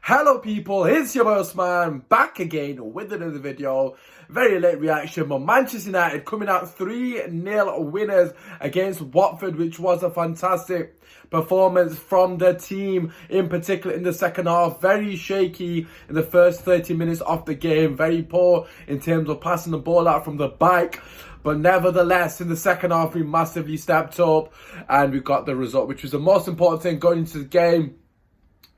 Hello people, it's your boss man back again with another video. Very late reaction, but Manchester United coming out 3-0 winners against Watford, which was a fantastic performance from the team, in particular in the second half. Very shaky in the first 30 minutes of the game, very poor in terms of passing the ball out from the back. But nevertheless, in the second half, we massively stepped up and we got the result, which was the most important thing going into the game.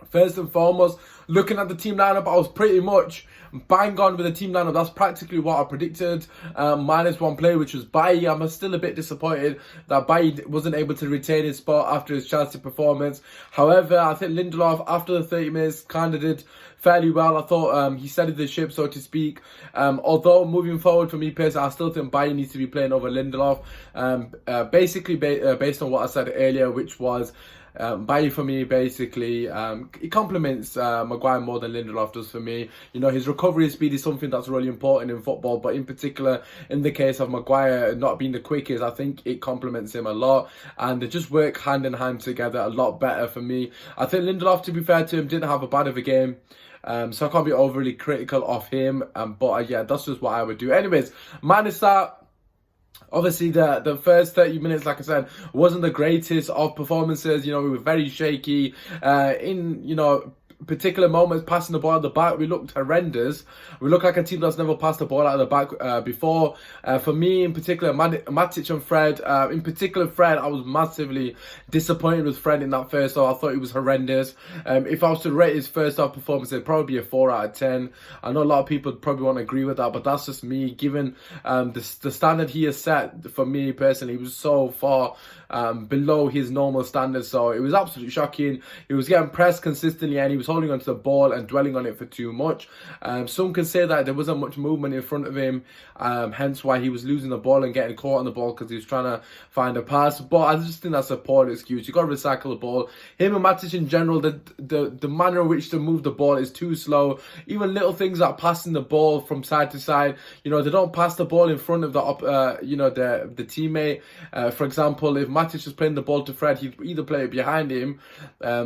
First and foremost, looking at the team lineup, I was pretty much bang on with the team lineup. That's practically what I predicted. Minus one player, which was Bailly. I'm still a bit disappointed that Bailly wasn't able to retain his spot after his Chelsea performance. However, I think Lindelof, after the 30 minutes, kind of did fairly well. I thought he steadied the ship, so to speak. Although moving forward, for me personally, I still think Bailly needs to be playing over Lindelof. Basically, based on what I said earlier, which was Bailly for me, basically, he complements Maguire more than Lindelof does for me. You know, his recovery speed is something that's really important in football, but in particular, in the case of Maguire not being the quickest, I think it complements him a lot, and they just work hand in hand together a lot better for me. I think Lindelof, to be fair to him, didn't have a bad of a game. So I can't be overly critical of him, but yeah, that's just what I would do. Anyways, minus that. Obviously, the first 30 minutes, like I said, wasn't the greatest of performances. You know, we were very shaky. Particular moments passing the ball at the back, we looked horrendous. We looked like a team that's never passed the ball out of the back before. For me, in particular, Matic and Fred. In particular, Fred, I was massively disappointed with Fred in that first half. I thought he was horrendous. If I was to rate his first half performance, it'd probably be a 4 out of 10. I know a lot of people probably won't agree with that, but that's just me. Given the standard he has set for me personally, he was so far below his normal standards. So it was absolutely shocking. He was getting pressed consistently, and he was holding onto the ball and dwelling on it for too much. Some can say that there wasn't much movement in front of him, hence why he was losing the ball and getting caught on the ball because he was trying to find a pass. But I just think that's a poor excuse. You got to recycle the ball. Him and Matic in general, the manner in which to move the ball is too slow. Even little things like passing the ball from side to side, you know, they don't pass the ball in front of the the teammate. For example, if Matic was playing the ball to Fred, he'd either play it behind him,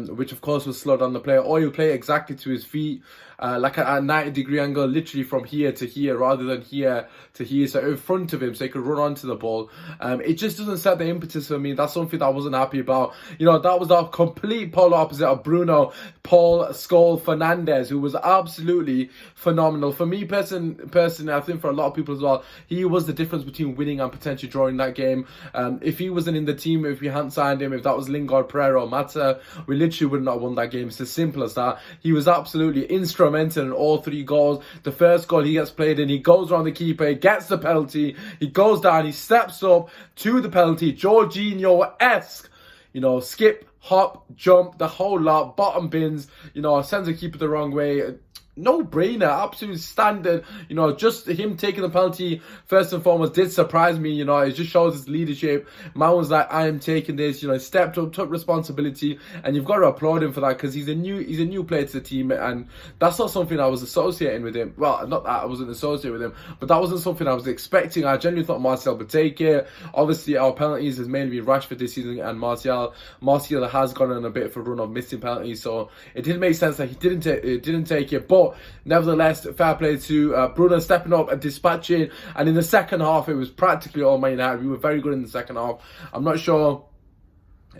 which of course will slow down the player, or he'll play exactly to his feet, like a 90-degree angle, literally from here to here rather than here to here, so in front of him, so he could run onto the ball. It just doesn't set the impetus for me. That's something that I wasn't happy about. You know, that was the complete polar opposite of Bruno, Paul Scholes, Fernandes, who was absolutely phenomenal. For me personally, I think for a lot of people as well, he was the difference between winning and potentially drawing that game. If he wasn't in the team, if we hadn't signed him, if that was Lingard, Pereira or Mata, we literally would not have won that game. It's as simple as that. He was absolutely instrumental in all 3 goals. The first goal, he gets played in, he goes around the keeper, he gets the penalty, he goes down, he steps up to the penalty, Jorginho-esque, you know, skip, hop, jump, the whole lot, bottom bins, you know, sends the keeper the wrong way. No brainer, absolute standard. You know, just him taking the penalty first and foremost did surprise me. You know, it just shows his leadership. Man was like, I am taking this. You know, he stepped up, took responsibility, and you've got to applaud him for that because he's a new player to the team, and that's not something I was associating with him. Well, not that I wasn't associated with him, but that wasn't something I was expecting. I genuinely thought Martial would take it. Obviously, our penalties has mainly been Rashford this season, and Martial has gone on a bit of a run of missing penalties, so it didn't make sense that he didn't take it, but nevertheless, fair play to Bruno stepping up and dispatching. And in the second half, it was practically all Man United. We were very good in the second half. I'm not sure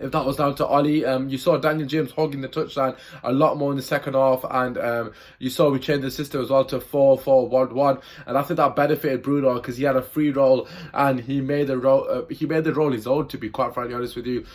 if that was down to Ollie. You saw Daniel James hogging the touchline a lot more in the second half, and you saw we changed the system as well to 4-4-1-1, and I think that benefited Bruno because he had a free roll and he made the role his own, to be quite frankly honest with you.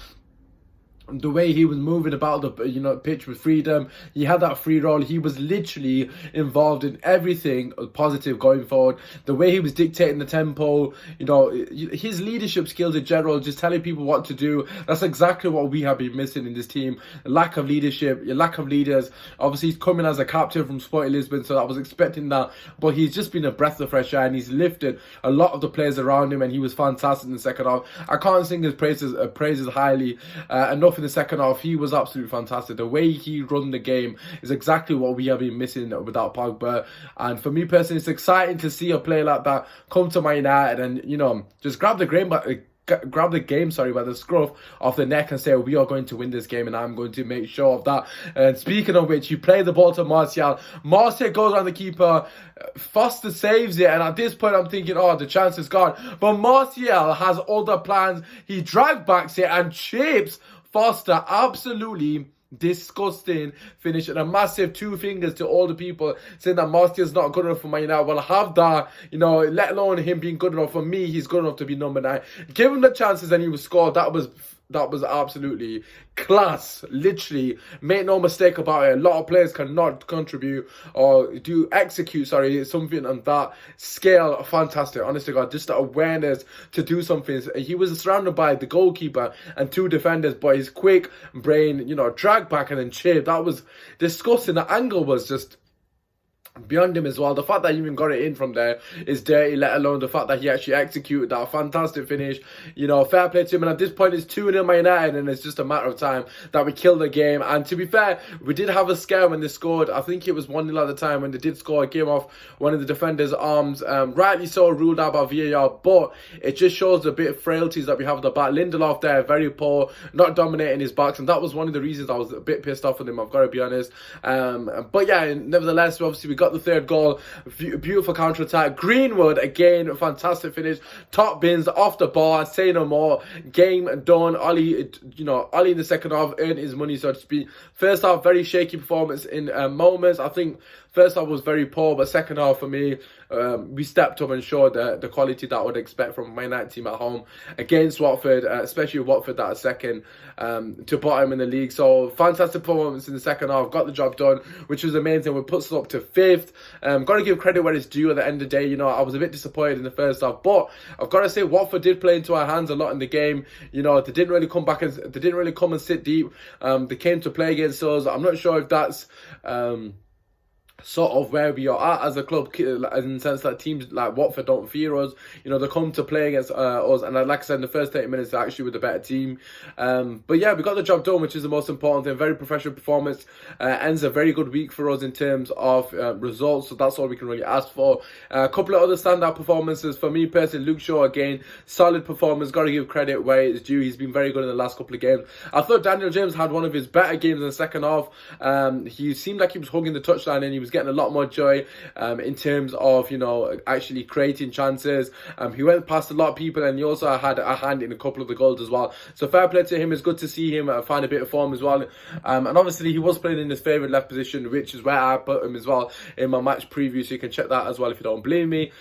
The way he was moving about the pitch with freedom, he had that free roll. He was literally involved in everything positive going forward. The way he was dictating the tempo, you know, his leadership skills in general, just telling people what to do. That's exactly what we have been missing in this team. Lack of leadership, lack of leaders. Obviously, he's coming as a captain from Sporting Lisbon, so I was expecting that. But he's just been a breath of fresh air, and he's lifted a lot of the players around him, and he was fantastic in the second half. I can't sing his praises highly enough. In the second half, he was absolutely fantastic. The way he run the game is exactly what we have been missing without Pogba. And for me personally, it's exciting to see a player like that come to Man United and, you know, just grab the game grab the game, by the scruff of the neck and say, we are going to win this game and I'm going to make sure of that. And speaking of which, you play the ball to Martial. Martial goes on the keeper. Foster saves it, and at this point I'm thinking, oh, the chance is gone. But Martial has other plans. He drag backs it and chips Foster. Absolutely disgusting finish, and a massive 2 fingers to all the people saying that Martial's not good enough for Man United. Well, have that, you know, let alone him being good enough. For me, he's good enough to be number 9. Give him the chances and he was scored. That was absolutely class. Literally, make no mistake about it. A lot of players cannot contribute or execute something on that scale. Fantastic, honestly, God, just the awareness to do something. He was surrounded by the goalkeeper and 2 defenders, but his quick brain, you know, drag back and then chip. That was disgusting. The angle was just beyond him as well. The fact that he even got it in from there is dirty, let alone the fact that he actually executed that fantastic finish. You know, fair play to him. And at this point, it's 2-0 Man United, and it's just a matter of time that we kill the game. And to be fair, we did have a scare when they scored. I think it was 1-0 at the time when they did score. It came off one of the defenders' arms. Rightly so, ruled out by VAR, but it just shows the bit of frailties that we have at the back. Lindelof there, very poor, not dominating his backs, and that was one of the reasons I was a bit pissed off with him, I've got to be honest. But yeah, nevertheless, obviously we got the 3rd goal. Beautiful counter attack. Greenwood again, fantastic finish. Top bins off the bar. Say no more. Game done. Ollie in the second half earned his money, so to speak. First half, very shaky performance in moments. I think first half was very poor, but second half for me, we stepped up and showed the quality that I would expect from my United team at home against Watford, especially Watford that are second to bottom in the league. So fantastic performance in the second half, got the job done, which was amazing. We put us up to 5th. Got to give credit where it's due at the end of the day. You know, I was a bit disappointed in the first half, but I've got to say Watford did play into our hands a lot in the game. You know, they didn't really come back and they didn't really come and sit deep. They came to play against us. I'm not sure if that's sort of where we are at as a club, in the sense that teams like Watford don't fear us. You know, they come to play against us, and like I said, in the first 30 minutes, they're actually with a better team. But yeah, we got the job done, which is the most important thing. Very professional performance. Ends a very good week for us in terms of results, so that's all we can really ask for. A couple of other standout performances for me personally. Luke Shaw again, solid performance. Got to give credit where it's due. He's been very good in the last couple of games. I thought Daniel James had one of his better games in the second half. He seemed like he was hugging the touchline, and he was getting a lot more joy in terms of, you know, actually creating chances. He went past a lot of people, and he also had a hand in a couple of the goals as well. So fair play to him. It's good to see him find a bit of form as well. And obviously he was playing in his favourite left position, which is where I put him as well in my match preview, so you can check that as well if you don't believe me.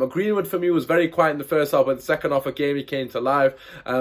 Greenwood for me was very quiet in the first half, but the second half of the game he came to life.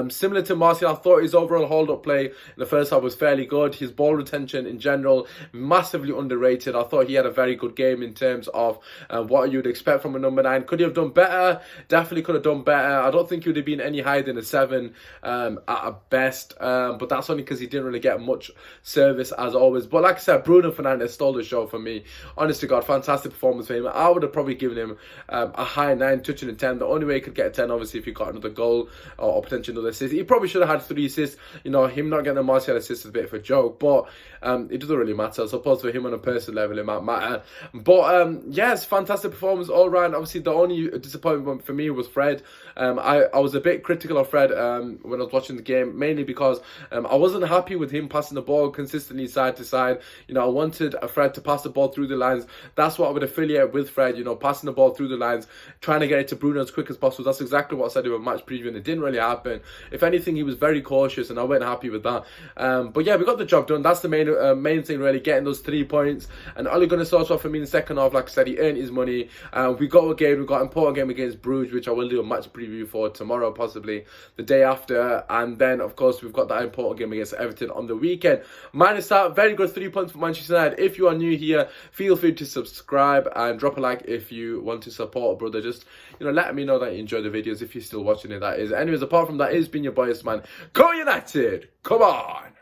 Similar to Martial, I thought his overall hold-up play in the first half was fairly good. His ball retention in general, massively underrated. I thought he had a very good game in terms of what you'd expect from a number 9. Could he have done better? Definitely could have done better. I don't think he would have been any higher than a 7 at a best, but that's only because he didn't really get much service as always. But like I said, Bruno Fernandes stole the show for me. Honest to God, fantastic performance for him. I would have probably given him a high 9, touching a 10. The only way he could get a 10, obviously, if he got another goal or potentially another assist. He probably should have had 3 assists. You know, him not getting a Martial assist is a bit of a joke, but it doesn't really matter. I suppose for him on a personal level, it might matter. But yes, fantastic performance all round. Obviously, the only disappointment for me was Fred. I was a bit critical of Fred when I was watching the game, mainly because I wasn't happy with him passing the ball consistently side to side. You know, I wanted Fred to pass the ball through the lines. That's what I would affiliate with Fred, you know, passing the ball through the lines, trying to get it to Bruno as quick as possible. That's exactly what I said in my match preview, and it didn't really happen. If anything, he was very cautious, and I wasn't happy with that. But yeah, we got the job done. That's the main thing, really, getting those 3 points. And Ole Gunnar Solskjaer for me in the second half, like I said, he earned his money. We got a game, we got an important game against Bruges, which I will do a match preview for tomorrow, possibly the day after. And then, of course, we've got that important game against Everton on the weekend. Minus that, very good 3 points for Manchester United. If you are new here, feel free to subscribe and drop a like if you want to support a brother. Just, you know, let me know that you enjoy the videos if you're still watching it, that is. Anyways, apart from that, it's been your boys, man. Go United! Come on!